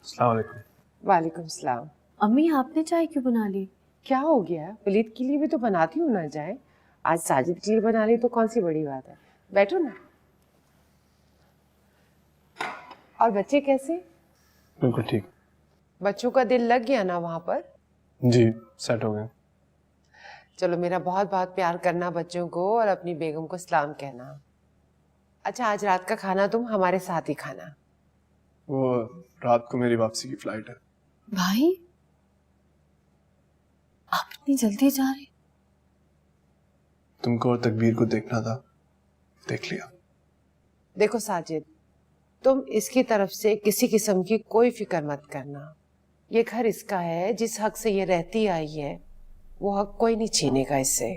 अस्सलाम वालेकुम। वालेकुम सलाम। अम्मी आपने चाय क्यों बना ली? क्या हो गया? वलीद के लिए भी तो बनाती हूँ ना चाय। आज साजिद के लिए बना ली तो कौन सी बड़ी बात है। बैठो ना। और बच्चे कैसे? बिल्कुल ठीक। बच्चों का दिल लग गया ना वहाँ पर? जी, सेट हो गए। चलो मेरा बहुत बहुत प्यार करना बच्चों को और अपनी बेगम को सलाम कहना। अच्छा, आज रात का खाना तुम हमारे साथ ही खाना। वो रात को मेरी वापसी की फ्लाइट है। भाई आप इतनी जल्दी जा रहे? तुमको और तकबीर को देखना था, देख लिया। देखो साजिद, तुम इसकी तरफ से किसी किस्म की कोई फिक्र मत करना। ये घर इसका है, जिस हक से ये रहती आई है वो हक कोई नहीं छीनेगा इससे।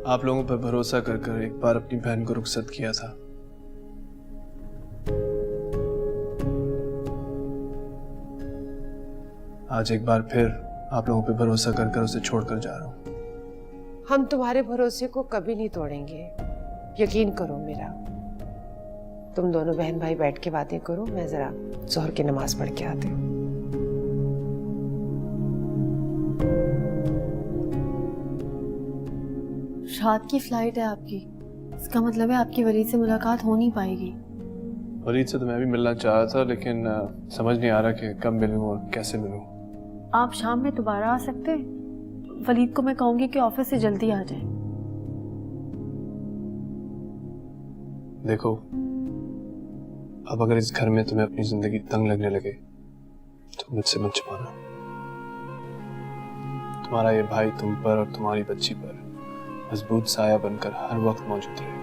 आप लोगों पर भरोसा कर कर एक बार अपनी बहन को रुखसत किया था। आज एक बार फिर आप लोगों पे भरोसा कर कर उसे छोड़कर जा रहा हूँ। हम तुम्हारे भरोसे को कभी नहीं तोड़ेंगे, यकीन करो मेरा। तुम दोनों बहन भाई बैठ के बातें करो, मैं जरा जोहर की नमाज पढ़ के आती हूँ। रात की फ्लाइट है आपकी, इसका मतलब है आपकी वलीद से मुलाकात हो नहीं पाएगी। वलीद से तो मैं भी मिलना चाह रहा था, लेकिन समझ नहीं आ रहा कि कब मिलूं और कैसे मिलूं। आप शाम में दोबारा आ सकते हैं। वलीद को मैं कहूंगी कि ऑफिस से जल्दी आ जाए। देखो, अब अगर इस घर में तुम्हें अपनी जिंदगी तंग लगने लगे तो मुझसे मत छुपाना। तुम्हारा ये भाई तुम पर और तुम्हारी बच्ची पर मजबूत साया बनकर हर वक्त मौजूद रहेगा।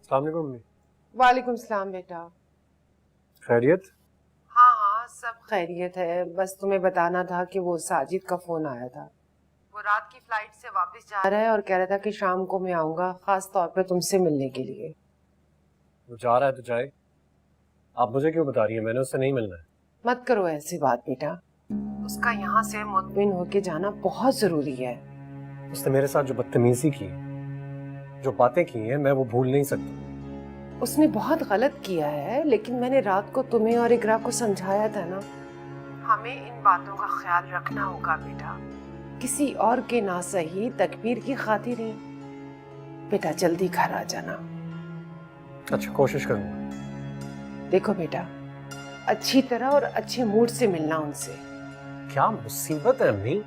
अस्सलाम वालेकुम अम्मी। वालेकुम सलाम बेटा। खैरियत? हाँ हाँ, सब खैरियत है। बस तुम्हें बताना था कि वो साजिद का फोन आया था। वो रात की फ्लाइट से वापस जा रहा है और कह रहा था कि शाम को मैं आऊंगा, खास तौर पे तुमसे मिलने के लिए। वो जा रहा है तो जाए, आप मुझे क्यों बता रही हैं? मैंने उससे नहीं मिलना है। मत करो ऐसी बात बेटा, उसका यहाँ से मुतमिन होके जाना बहुत जरूरी है। उसने मेरे साथ जो बदतमीजी की, जो बातें की हैं, मैं वो भूल नहीं सकता। उसने बहुत गलत किया है, लेकिन मैंने रात को तुम्हें और इकरा को समझाया था ना, हमें इन बातों का ख्याल रखना होगा बेटा। किसी और के ना सही, तकबीर की खातिर ही। बेटा जल्दी घर आ जाना। अच्छा, कोशिश करूंगा। देखो बेटा, अच्छी तरह और अच्छे मूड से मिलना उनसे। क्या मुसीबत है अम्मी?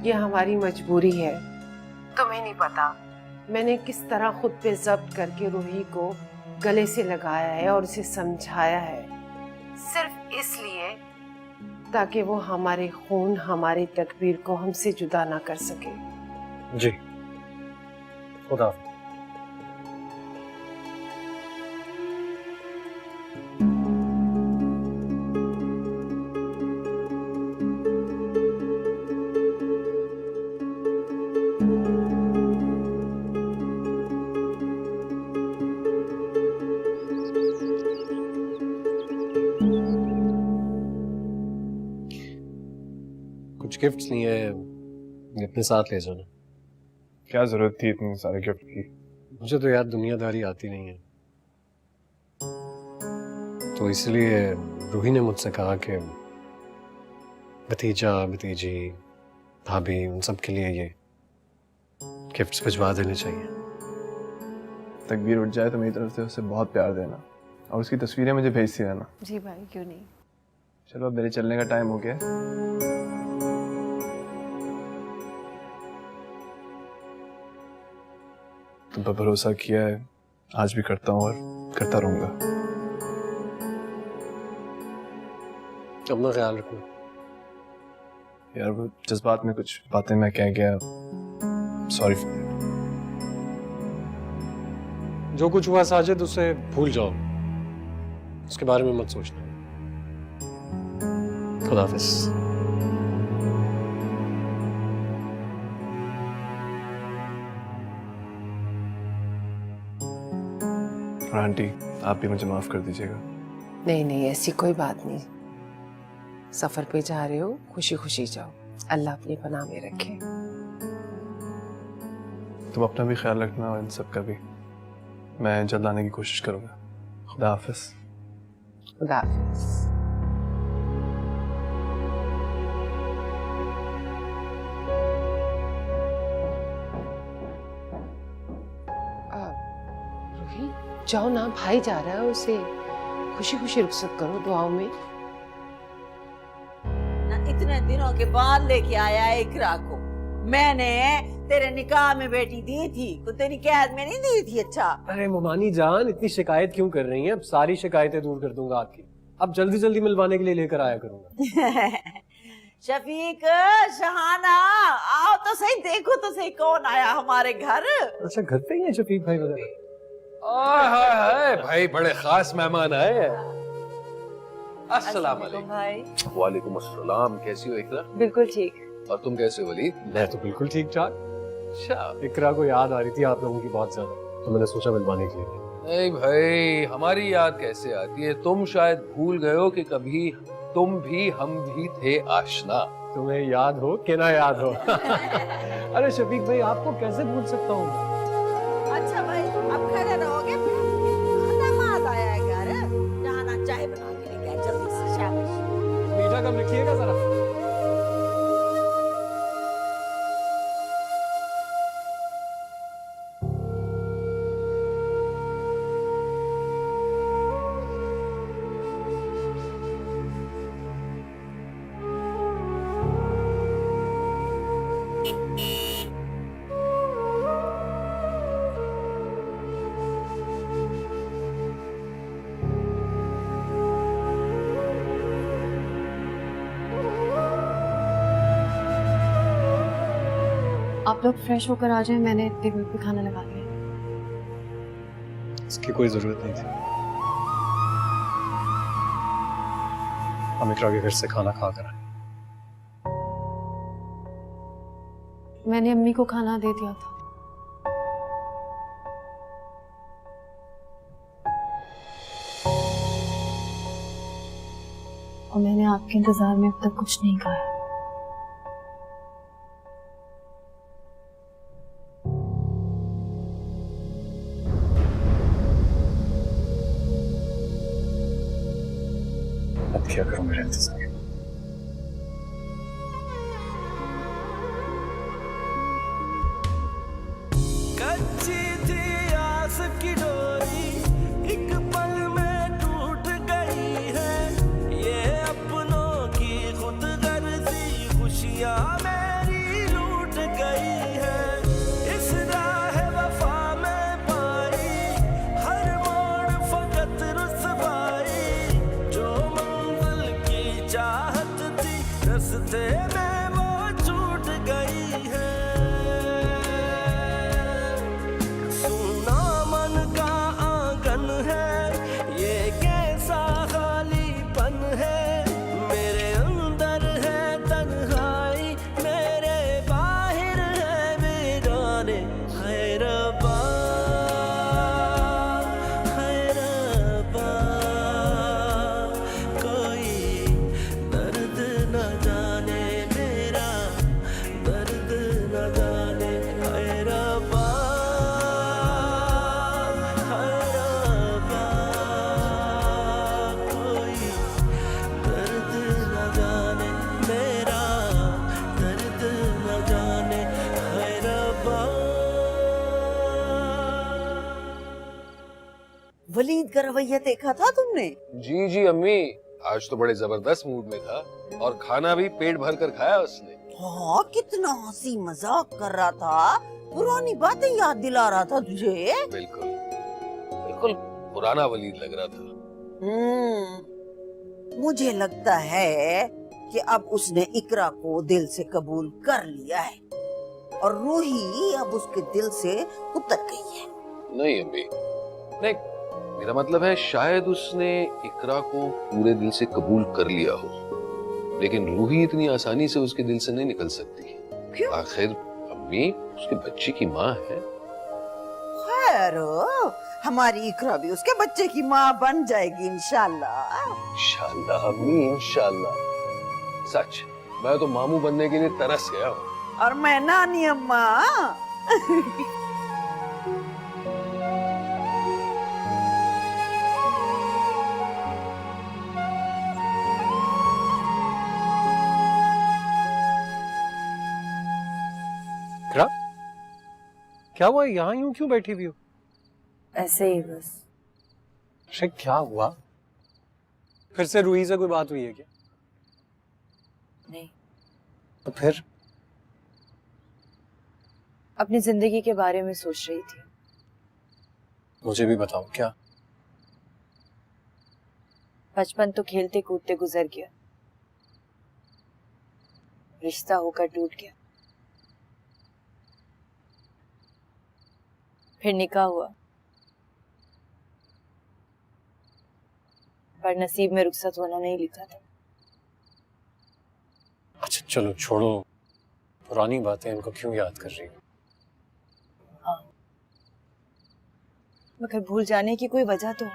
ये हमारी मजबूरी है, तुम्हें नहीं पता मैंने किस तरह खुद पे जब्त करके रूही को गले से लगाया है और उसे समझाया है, सिर्फ इसलिए ताकि वो हमारे खून, हमारी तकबीर को हमसे जुदा ना कर सके। जी, खुदा हाफ़िज़। कुछ गिफ्ट्स लिए हैं, अपने साथ ले जाना। क्या जरूरत थी इतने सारे गिफ्ट की? मुझे तो यार दुनियादारी आती नहीं है, तो इसलिए रूही ने मुझसे कहा कि भतीजा, भतीजी, भाभी, उन सब के लिए ये गिफ्ट्स भिजवा देने चाहिए। तकबीर उठ जाए तो मेरी तरफ से उसे बहुत प्यार देना और उसकी तस्वीरें मुझे भेजती रहना। जी भाई, क्यों नहीं। चलो, अब मेरे चलने का टाइम हो गया। तुम पर भरोसा किया है, आज भी करता हूँ और करता रहूंगा। अपना ख्याल रखना। यार, वो जज्बात में कुछ बातें मैं कह गया, सॉरी। जो कुछ हुआ साजिद, उसे भूल जाओ, उसके बारे में मत सोचना। खुदा हाफिज। और आंटी, आप भी मुझे माफ कर दीजिएगा। नहीं नहीं, ऐसी कोई बात नहीं। सफर पे जा रहे हो, खुशी खुशी जाओ। अल्लाह अपनी पनाह में रखे। तुम अपना भी ख्याल रखना और इन सब का भी। मैं जल्द आने की कोशिश करूंगा। खुदा हाफिज। खुदा हाफिज। रूही, जाओ ना, भाई जा रहा है, उसे खुशी खुशी रुखसत करो दुआओं में। ना इतने दिनों के बाद लेके आया है इकरा को। मैंने तेरे निकाह में बेटी दी थी, तो तेरी कैद में नहीं दी थी। अच्छा अरे मोमानी जान, इतनी शिकायत क्यों कर रही हैं? अब सारी शिकायतें दूर कर दूंगा आपकी। अब जल्दी जल्दी मिलवाने के लिए लेकर आया करूंगा। शफीक, शहाना, आओ तो सही, देखो तो सही कौन आया हमारे घर। अच्छा, घर पे ही है शफीक भाई वगैरह? हाय भाई, बड़े खास मेहमान आए हैं। अस्सलाम वालेकुम भाई। वालेकुम अस्सलाम। कैसी हो इकरा? बिल्कुल ठीक। और तुम कैसे हो वलीद? मैं तो बिल्कुल ठीक ठाक। अच्छा। इकरा को याद आ रही थी आप लोगों की बहुत ज्यादा, तो मैंने सोचा मिलवाने के लिए। नहीं भाई, हमारी याद कैसे आती है? तुम शायद भूल गए हो कि कभी तुम भी हम भी थे आशना। तुम्हें याद हो कि ना याद हो। अरे शफीक भाई, आपको कैसे भूल सकता हूँ? अच्छा भाई, अब खड़े रहोगे? नमाज आया है घर, जहाना चाय बना के लेके आए जल्दी से। शाबाश। मीठा कम रखिएगा जरा। आप लोग फ्रेश होकर आ जाएं, मैंने टेबल पे खाना लगा लिया। इसकी कोई जरूरत नहीं थी। हम इकरा के घर से खाना खा कर आए। मैंने अम्मी को खाना दे दिया था। और मैंने आपके इंतजार में अब तक कुछ नहीं खाया। अब क्या करूं मेरे इंतजार? कच्ची थी आस की डोरी, एक पल में टूट गई है। ये अपनों की खुद गर्जी, खुशियां मेरी लूट गई है। इस राह वफा में पाई हर मोड़ फकत रुसवाई। जो मंजिल की चाहत थी, रस्ते में वो छूट गई है। सुना मन का आंगन है, ये कैसा खालीपन है। मेरे अंदर है तन्हाई, मेरे बाहर है वीराने। है रब्बा, है रब्बा, कोई दर्द न जाने मेरा, दर्द न जाने। है रब्बा, है रब्बा, कोई दर्द न जाने मेरा, दर्द न जाने। है रब्बा। वलीद का रवैया देखा था तुमने? जी जी अम्मी, आज तो बड़े जबरदस्त मूड में था और खाना भी पेट भर कर खाया उसने। हाँ, कितना हंसी मजाक कर रहा था, पुरानी बातें याद दिला रहा था तुझे। बिल्कुल बिल्कुल पुराना वलीद लग रहा था। मुझे लगता है कि अब उसने इकरा को दिल से कबूल कर लिया है और रूही अब उसके दिल से उतर गई है। नहीं अम्मी, नहीं, मेरा मतलब है शायद उसने इकरा को पूरे दिल से कबूल कर लिया हो, लेकिन रूही इतनी आसानी से उसके दिल से नहीं निकल सकती। क्यों? आखिर अम्मी उसके बच्चे की माँ है। ठहरो, हमारी इकरा भी उसके बच्चे की माँ बन जाएगी इंशाल्लाह। इंशाल्लाह अम्मी, इंशाल्लाह। सच, मैं तो मामू बनने के लिए तरस गया हूँ। और मैं नानी अम्मा। इकरा, क्या हुआ? यहाँ यूं क्यों बैठी हुई हो? ऐसे ही बस। अरे क्या हुआ? फिर से रूही से कोई बात हुई है क्या? नहीं, तो फिर? अपनी जिंदगी के बारे में सोच रही थी। मुझे भी बताओ क्या? बचपन तो खेलते कूदते गुजर गया, रिश्ता होकर टूट गया, फिर निकाह हुआ, पर नसीब में रुखसत होना नहीं लिखा था। अच्छा चलो छोड़ो, पुरानी बातें, इनको क्यों याद कर रही हो? हाँ, मगर भूल जाने की कोई वजह तो हो।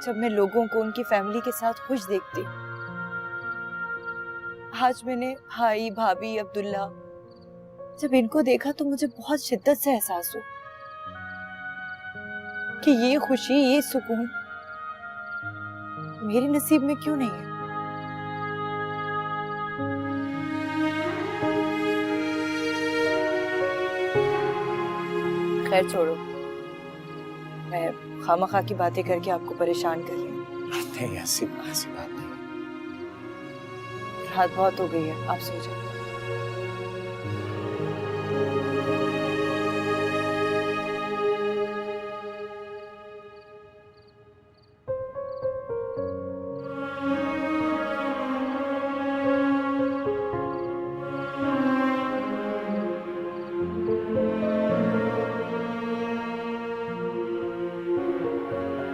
जब मैं लोगों को उनकी फैमिली के साथ खुश देखती, आज मैंने भाई भाभी अब्दुल्ला, जब इनको देखा तो मुझे बहुत शिद्दत से एहसास हुआ कि ये खुशी, ये सुकून मेरे नसीब में क्यों नहीं है। खैर छोड़ो, मैं खामखा की बातें करके आपको परेशान कर रही हूँ। नहीं, ऐसी बात नहीं। रात बहुत हो गई है, आप सो जाओ।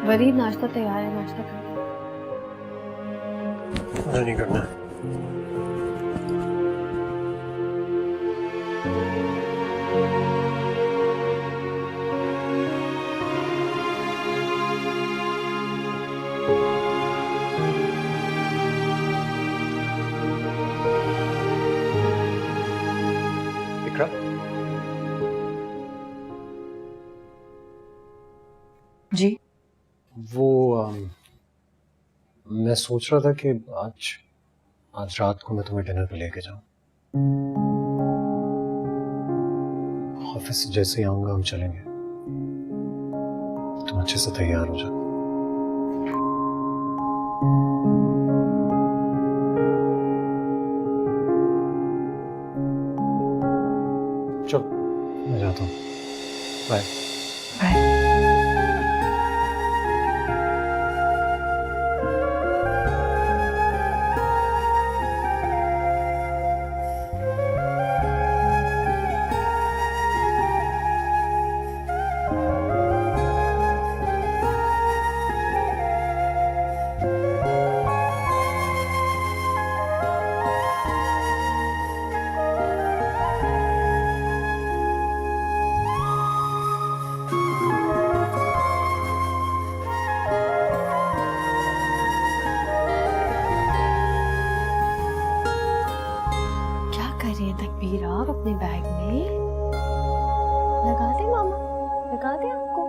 वलीद, नाश्ता तैयार है, नाश्ता कर लो। मुझे नहीं करना। इकरा, जी, वो मैं सोच रहा था कि आज रात को मैं तुम्हें डिनर पे लेके जाऊं। ऑफिस से जैसे ही आऊंगा हम चलेंगे, तुम अच्छे से तैयार हो जाओ। चलो मैं जाता हूँ, बाय। बाय। तकबीर आप अपने बैग में लगा दे मामा, लगा दे आपको।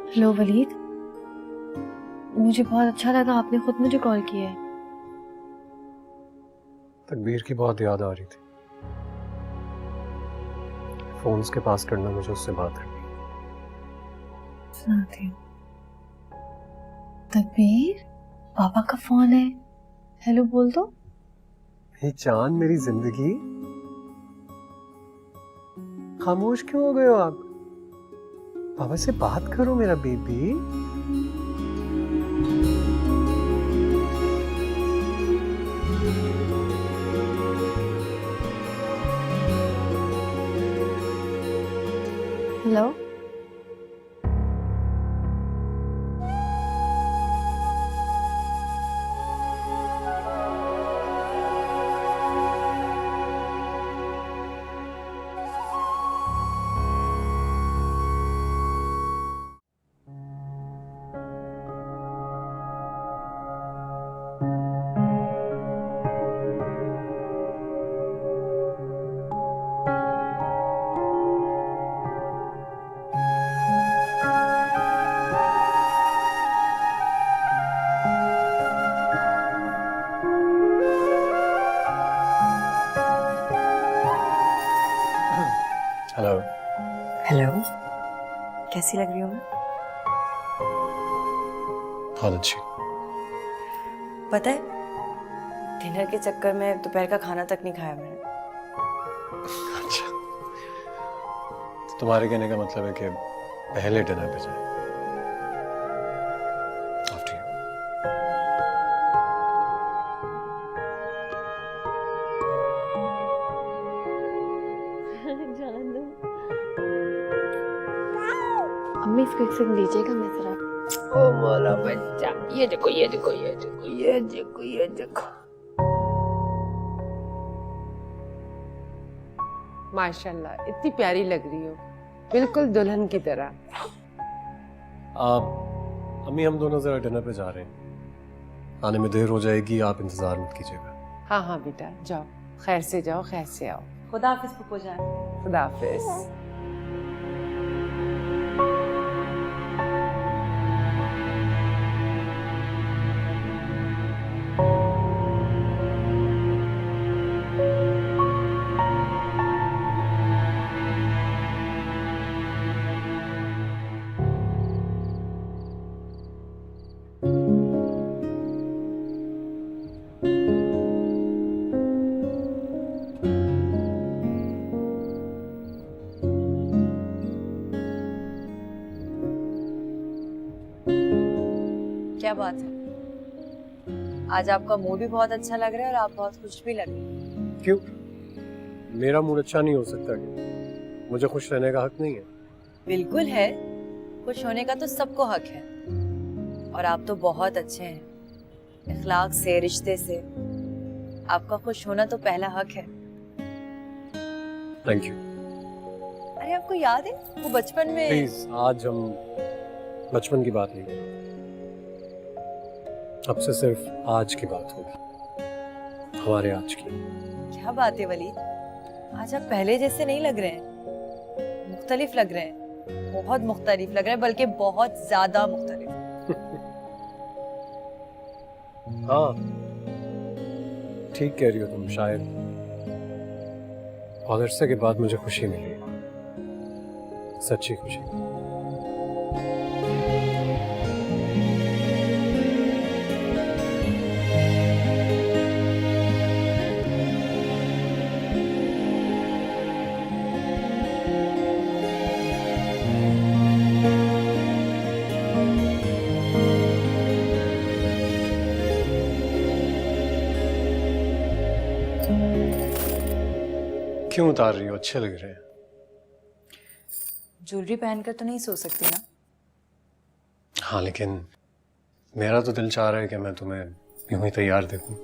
हेलो वलीद, मुझे बहुत अच्छा लगा आपने खुद मुझे कॉल किया है। तकबीर की बहुत याद आ रही थी, फोन उसके पास करना, मुझे उससे बात करनी। सुनाती हूँ। तकबीर, पापा का फोन है, हेलो बोल दो। ये चांद, मेरी जिंदगी, खामोश क्यों हो गए हो आप? पापा से बात करो मेरा बेबी। हेलो। हेलो। हेलो, कैसी लग रही हूँ मैं? बहुत अच्छी। पता है, डिनर के चक्कर में दोपहर का खाना तक नहीं खाया मैंने। अच्छा, तो तुम्हारे कहने का मतलब है कि पहले डिनर पे जाए। After you. जान दो। अम्मी इसको एक सेकंड दीजिएगा, मैं जरा। ओ मोरा बच्चा, ये देखो ये देखो ये देखो ये देखो ये देखो। माशाल्लाह, इतनी प्यारी लग रही हो, बिल्कुल दुल्हन की तरह। अम्मी हम दोनों जरा डिनर पे जा रहे हैं, आने में देर हो जाएगी, आप इंतजार मत कीजिएगा। हाँ हाँ बेटा, जाओ, खैर से जाओ, खैर से आओ। खुदा हाफिज फूफो जान। खुदा हाफिज। क्या बात है, आज आपका मूड भी बहुत अच्छा लग रहा है और आप बहुत खुश भी लग रहे हैं। क्यों? मेरा मूड अच्छा नहीं हो सकता क्या? मुझे खुश रहने का हक नहीं है? बिल्कुल है, खुश होने का तो सबको हक है। और आप तो बहुत अच्छे हैं, इखलाक से, रिश्ते से। आपका खुश होना तो पहला हक है। Thank you. अरे आपको याद है वो बचपन में? प्लीज, आज हम बचपन की बात नहीं करें, अब से सिर्फ आज की बात होगी, हमारे आज की। क्या बात है वलीद, आज आप पहले जैसे नहीं लग रहे हैं, मुख्तलिफ लग रहे हैं, बहुत मुख्तलिफ लग रहे हैं, बल्कि बहुत ज्यादा मुख्तलिफ। हाँ, ठीक कह रही हो तुम, शायद बहुत अरसे के बाद मुझे खुशी मिली है, सच्ची खुशी। क्यों उतार रही हो? अच्छे लग रहे हैं। ज्वेलरी पहनकर तो नहीं सो सकती ना? हाँ, लेकिन मेरा तो दिल चाह रहा है कि मैं तुम्हें यूं ही तैयार देखूं।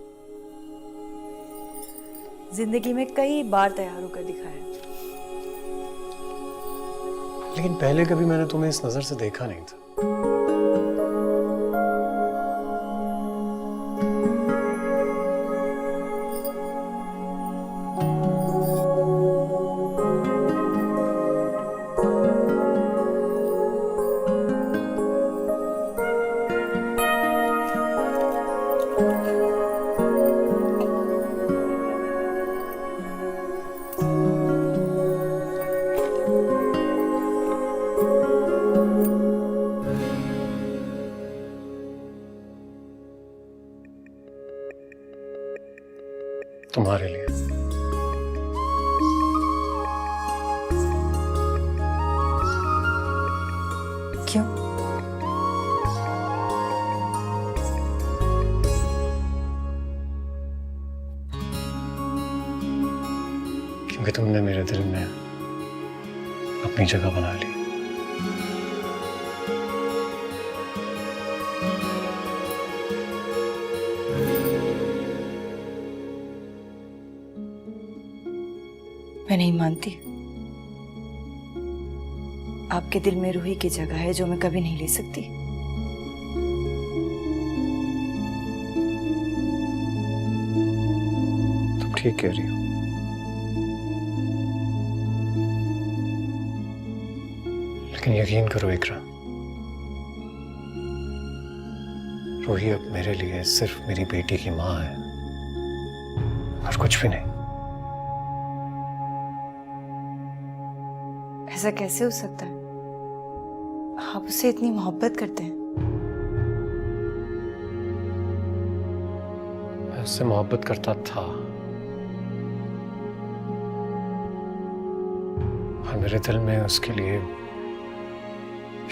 जिंदगी में कई बार तैयार होकर दिखाया, लेकिन पहले कभी मैंने तुम्हें इस नजर से देखा नहीं था। तुम्हारे लिए। क्यों? क्योंकि तुमने मेरे दिल में अपनी जगह बना ली। मैं नहीं मानती। आपके दिल में रूही की जगह है जो मैं कभी नहीं ले सकती। तुम ठीक कह रही हो। लेकिन यकीन करो इकरा, रूही अब मेरे लिए सिर्फ मेरी बेटी की माँ है और कुछ भी नहीं। ऐसा कैसे हो सकता है? आप उससे इतनी मोहब्बत करते हैं। मैं उससे मोहब्बत करता था और मेरे दिल में उसके लिए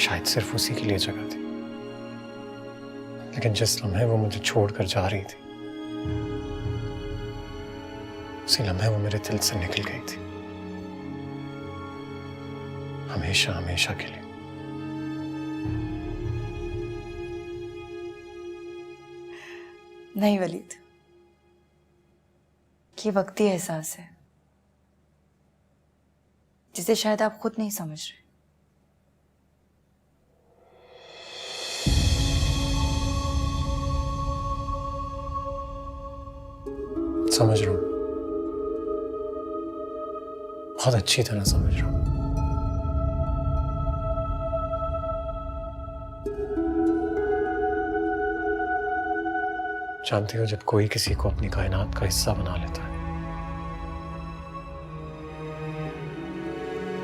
शायद सिर्फ उसी के लिए जगह थी। लेकिन जिस लम्हे वो मुझे छोड़कर जा रही थी, उसी लम्हे वो मेरे दिल से निकल गई थी, हमेशा हमेशा के लिए। नहीं वलीद, ये वक्ती एहसास है जिसे शायद आप खुद नहीं समझ रहे। समझ रहा हूं, बहुत अच्छी तरह समझ रहा हूं। जानती हो, जब कोई किसी को अपनी कायनात का हिस्सा बना लेता है,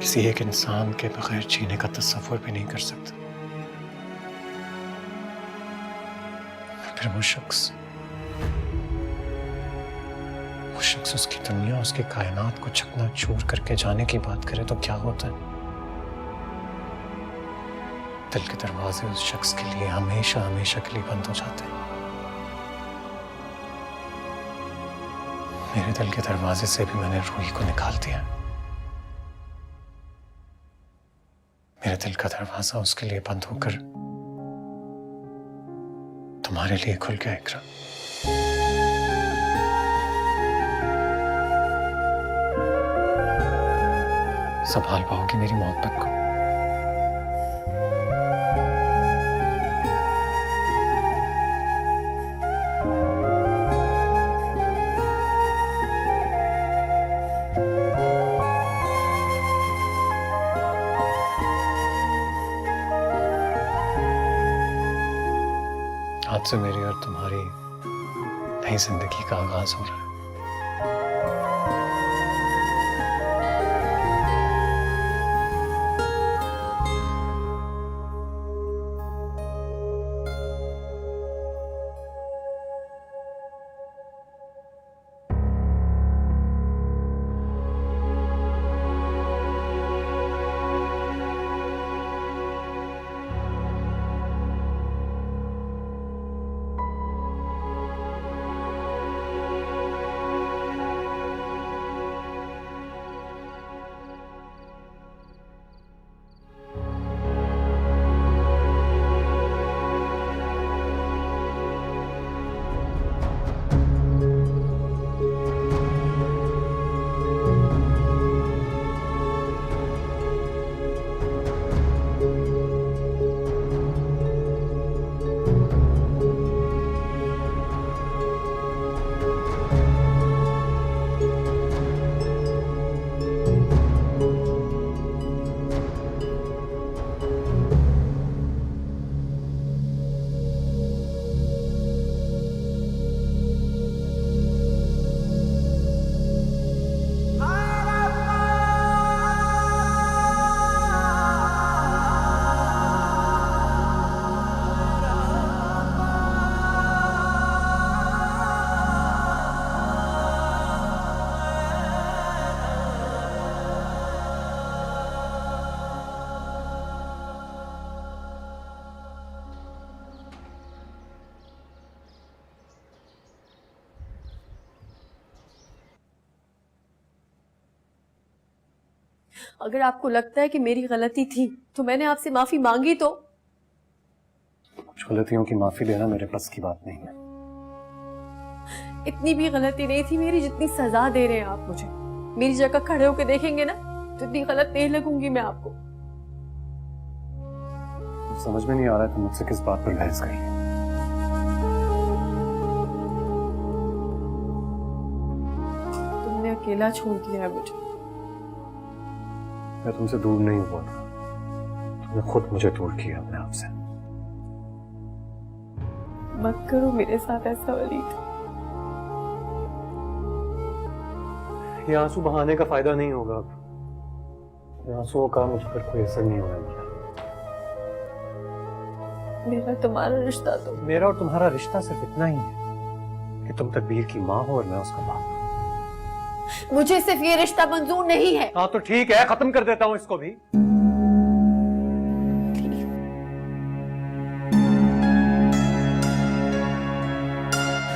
किसी एक इंसान के बगैर जीने का तस्वुर भी नहीं कर सकता, फिर वो शख्स उसकी दुनिया, उसकी कायनात को चकनाचूर करके जाने की बात करे तो क्या होता है? दिल के दरवाजे उस शख्स के लिए हमेशा हमेशा के लिए बंद हो जाते हैं। मेरे दिल के दरवाजे से भी मैंने रूही को निकाल दिया। मेरे दिल का दरवाजा उसके लिए बंद होकर तुम्हारे लिए खुल गया इकरा। संभाल पाओगी मेरी मोहब्बत को? आज से मेरी और तुम्हारी नई जिंदगी का आगाज हो रहा है। अगर आपको लगता है कि मेरी गलती थी तो मैंने आपसे माफी मांगी तो। कुछ गलतियों की माफी देना मेरे बस की बात नहीं है। इतनी भी गलती नहीं थी मेरी जितनी सजा दे रहे हैं आप मुझे। मेरी जगह खड़े होकर देखेंगे ना तो इतनी गलत नहीं लगूंगी मैं आपको। समझ में नहीं आ रहा है तुम मुझसे किस बात पर बहस कर रही हो। तुमने अकेला छोड़ दिया है मुझे। मैं तुमसे दूर नहीं हुआ था, तुमने खुद मुझे दूर किया अपने आप से। मत करो मेरे साथ ऐसा वलीद। ये आंसू बहाने का फायदा नहीं होगा अब। ये आंसुओं का मुझ पर कोई असर नहीं होने वाला। मेरा तुम्हारा रिश्ता तो मेरा और तुम्हारा रिश्ता सिर्फ इतना ही है कि तुम तकबीर की माँ हो और मैं उसका बाप। मुझे सिर्फ ये रिश्ता मंजूर नहीं है। हाँ तो ठीक है, खत्म कर देता हूँ इसको भी।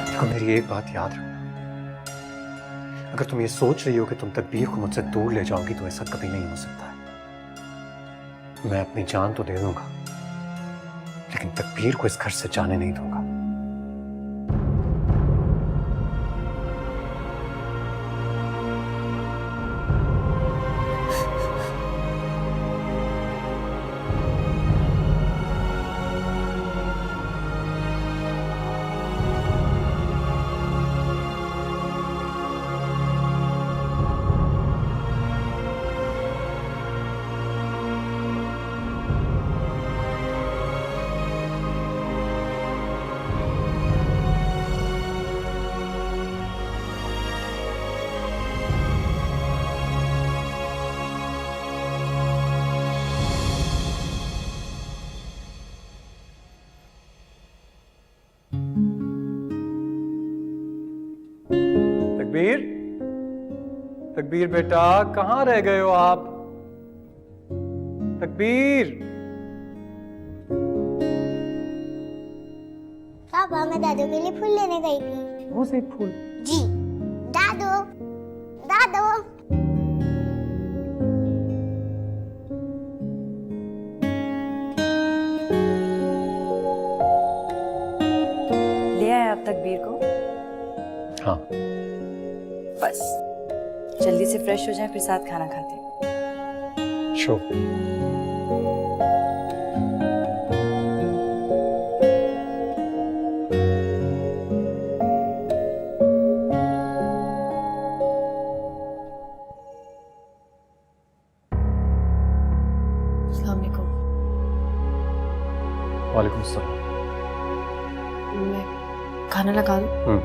देखो मेरी एक बात याद रखना, अगर तुम ये सोच रही हो कि तुम तकबीर को मुझसे दूर ले जाओगी तो ऐसा कभी नहीं हो सकता है। मैं अपनी जान तो दे दूंगा लेकिन तकबीर को इस घर से जाने नहीं दूंगा। तकबीर, तकबीर बेटा कहाँ रह गए हो आप? तकबीर। पापा मैं दादू के लिए फूल लेने गई थी। वो से फूल? जी। दादू, दादू। ले आए आप तकबीर को? हाँ। बस जल्दी से फ्रेश हो जाए फिर साथ खाना खाते हैं। शो। अस्सलाम वालेकुम। वालेकुम सलाम। मैं खाना लगा दूं?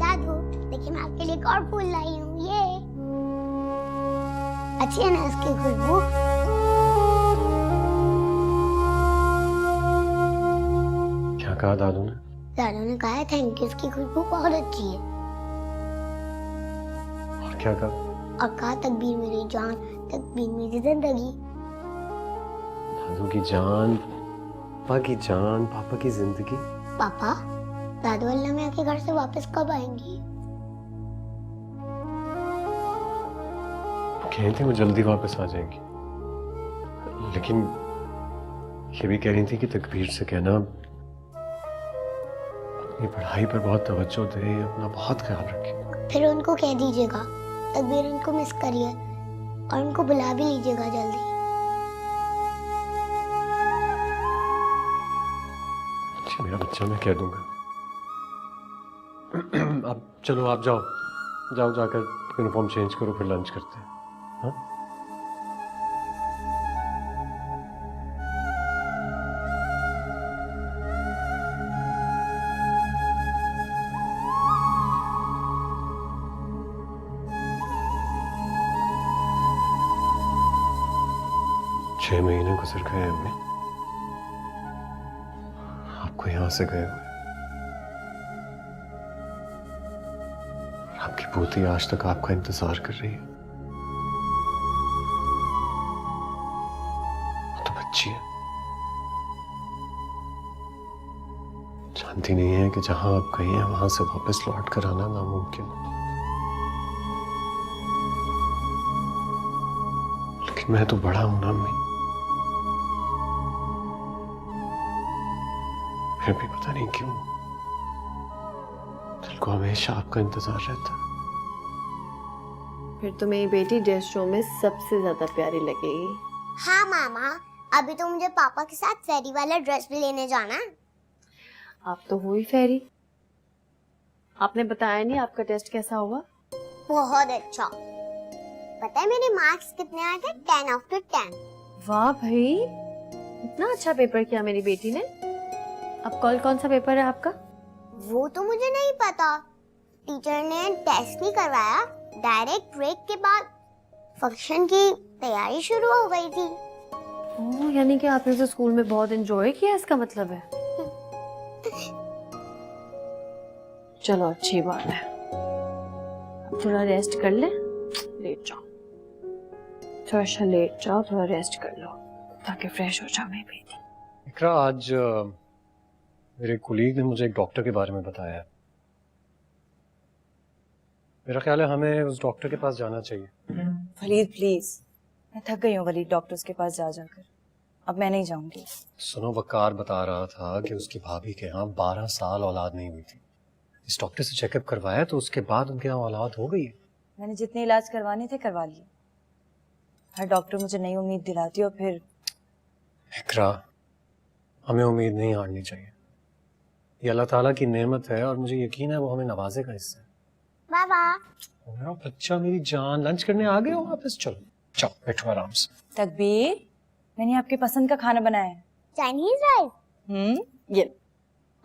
दादू देखिए मैं आपके लिए एक और फूल लाई हूँ। ये अच्छी है ना इसकी खुशबू? क्या कहा दादू ने? दादू ने कहा है थैंक यू, इसकी खुशबू बहुत अच्छी है। और क्या कहा? और कहा तकबीर मेरी जान, तकबीर मेरी जिंदगी। दादू की जान, पापा की जान, पापा की जिंदगी। पापा दादू अल्लाह में आके घर से वापस कब आएंगी? कह थी वो जल्दी वापस आ जाएंगी, लेकिन ये भी कह रही थी कि तकबीर से कहना अपनी पढ़ाई पर बहुत तवज्जो दे, अपना बहुत ख्याल रखे। फिर उनको कह दीजिएगा तकबीर उनको मिस करिए और उनको बुला भी लीजिएगा जल्दी। अच्छा मेरा बच्चा, मैं कह दूंगा। अब चलो आप जाओ, जाओ जाकर यूनिफॉर्म चेंज करो फिर लंच करते हैं। हाँ? छह महीने गुजर गए अम्मी, आपको यहां से गए हुए, और आपकी पोती आज तक आपका इंतजार कर रही है। वो तो बच्ची है, जानती नहीं है कि जहां आप गई हैं वहां से वापस लौट कर आना नामुमकिन है। लेकिन मैं तो बड़ा हूं ना अम्मी, फिर भी पता नहीं क्यों दिल को हमेशा आपका इंतजार रहता है। फिर तो मेरी बेटी ड्रेस शो में सबसे ज्यादा प्यारी लगेगी। हाँ मामा, अभी तो मुझे पापा के साथ फेरी वाला ड्रेस भी लेने जाना है। आप तो हुई फेरी। आपने बताया नहीं आपका टेस्ट कैसा हुआ? बहुत अच्छा। पता है मेरे मार्क्स कितने आए थे? 10 out of 10। वाह भाई, इतना अच्छा पेपर किया मेरी बेटी ने। अब कौन सा पेपर है आपका? वो तो मुझे नहीं पता, टीचर ने टेस्ट नहीं करवाया, डायरेक्ट ब्रेक के बाद फंक्शन की तैयारी शुरू हो गई थी। ओह, यानी कि आपने तो स्कूल में बहुत एंजॉय किया, इसका मतलब है। चलो अच्छी बात है। अब थोड़ा रेस्ट कर ले, लेट जाओ, थोड़ा सा लेट जाओ, थोड़ा रेस्ट कर लो ताकि फ्रेश हो जाओ मेरी बेटी। इकरा, आज मेरे कुलीग ने मुझे एक डॉक्टर के बारे में बताया है। मेरा ख्याल है हमें उस डॉक्टर के पास जाना चाहिए। वलीद प्लीज, मैं थक गई हूँ वलीद डॉक्टर्स के पास जा जाकर। अब मैं नहीं जाऊंगी। सुनो, वकार बता रहा था कि उसकी भाभी के यहाँ 12 साल औलाद नहीं हुई थी। इस डॉक्टर से चेकअप करवाया तो उसके बाद उनके यहाँ औलाद हो गई है। मैंने जितने इलाज करवाने थे करवा लिए। हर डॉक्टर मुझे नई उम्मीद दिलाती और फिर। इकरा, हमें उम्मीद नहीं हारनी चाहिए। ये अल्लाह ताला की नेमत है और मुझे यकीन है वो हमें नवाजेगा इससे। बाबा, मेरा बच्चा, मेरी जान, लंच करने आ गए हो वापस? चलो जाओ, बैठो आराम से। तकबीर, मैंने आपके पसंद का खाना बनाया है। Chinese rice. ये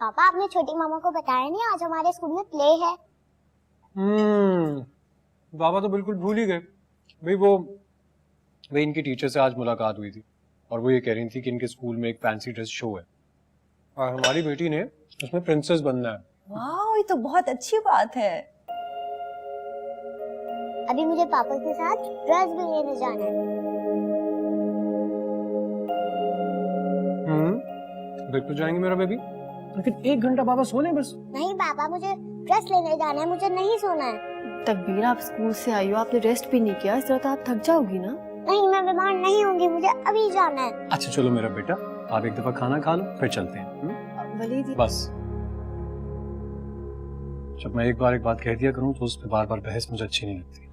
पापा, आपने छोटी मामा को बताया नहीं आज हमारे स्कूल में प्ले है? बाबा तो बिल्कुल भूल ही गए भाई। वो इनकी टीचर से आज मुलाकात हुई थी और वो ये कह रही थी कि इनके स्कूल में एक फैंसी ड्रेस शो है और हमारी बेटी ने उसमें प्रिंसेस बनना है। वाह, ये तो बहुत अच्छी बात है। अभी मुझे पापा के साथ ड्रेस भी लेने जाना है। बिल्कुल जाएंगे मेरा बेबी, लेकिन 1 घंटा बाबा सोने बस। नहीं पापा, मुझे ड्रेस लेने जाना है, मुझे नहीं सोना है। तकबीर, आप स्कूल से आई हो, आपने रेस्ट भी नहीं किया, इस तरह तो आप थक जाओगी ना। नहीं, मैं बीमार नहीं होंगी, मुझे अभी जाना है। अच्छा चलो मेरा बेटा, आप एक दफा खाना खा लो फिर चलते हैं। वलीद, बस जब मैं एक बात कह दिया करूं तो उस पर बार बहस मुझे अच्छी नहीं लगती।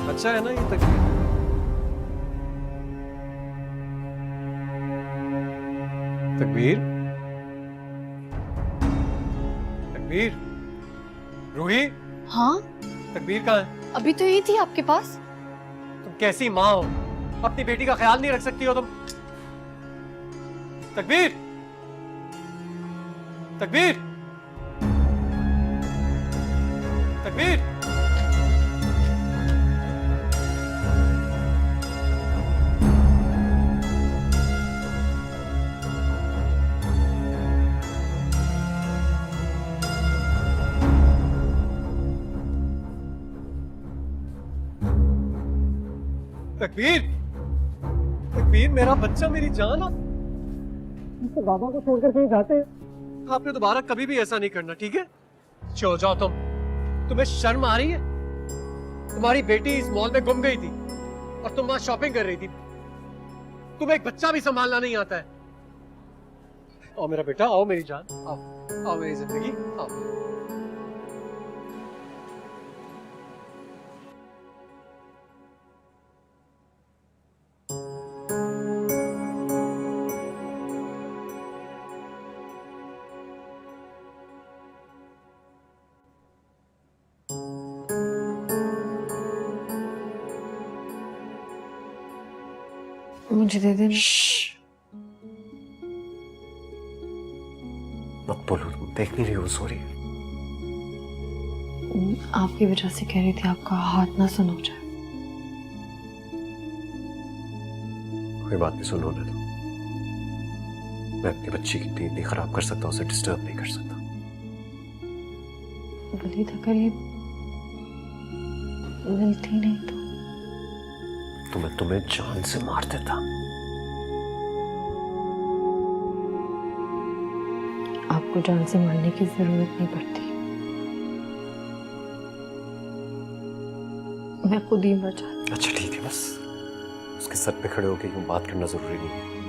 अच्छा है ना ये तकबीर? तकबीर, तकबीर, रूही, हाँ तकबीर कहाँ है? अभी तो ये थी आपके पास। तुम कैसी माँ हो, अपनी बेटी का ख्याल नहीं रख सकती हो तुम? तकबीर, तकबीर, तकबीर, तकबीर, तकबीर, मेरा बच्चा, मेरी जान। आप तो बाबा को छोड़कर कहीं जाते हैं। आपने दोबारा कभी भी ऐसा नहीं करना, ठीक है? चलो जाओ तुम। तुम्हें शर्म आ रही है? तुम्हारी बेटी इस मॉल में गुम गई थी और तुम वहां शॉपिंग कर रही थी। तुम्हें एक बच्चा भी संभालना नहीं आता है। आओ मेरा बेटा, आओ मेरी जान, आओ, आओ मेरी जिंदगी, आओ। मुझे दे देना। मत बोलो, तुम देख नहीं रही हो, सॉरी। आपकी वजह से कह रही थी आपका हाथ ना सुन हो जाए। कोई बात नहीं, सुनो ना। तो मैं अपनी बच्ची की नींद नहीं खराब कर सकता, उसे डिस्टर्ब नहीं कर सकता। वलीद अगर ये मिलती नहीं तो मैं तुम्हें जान से मार देता। आपको जान से मारने की जरूरत नहीं पड़ती, मैं खुद ही मर जाती। अच्छा ठीक है, बस उसके सर पे खड़े होकर यूं बात करना जरूरी नहीं है।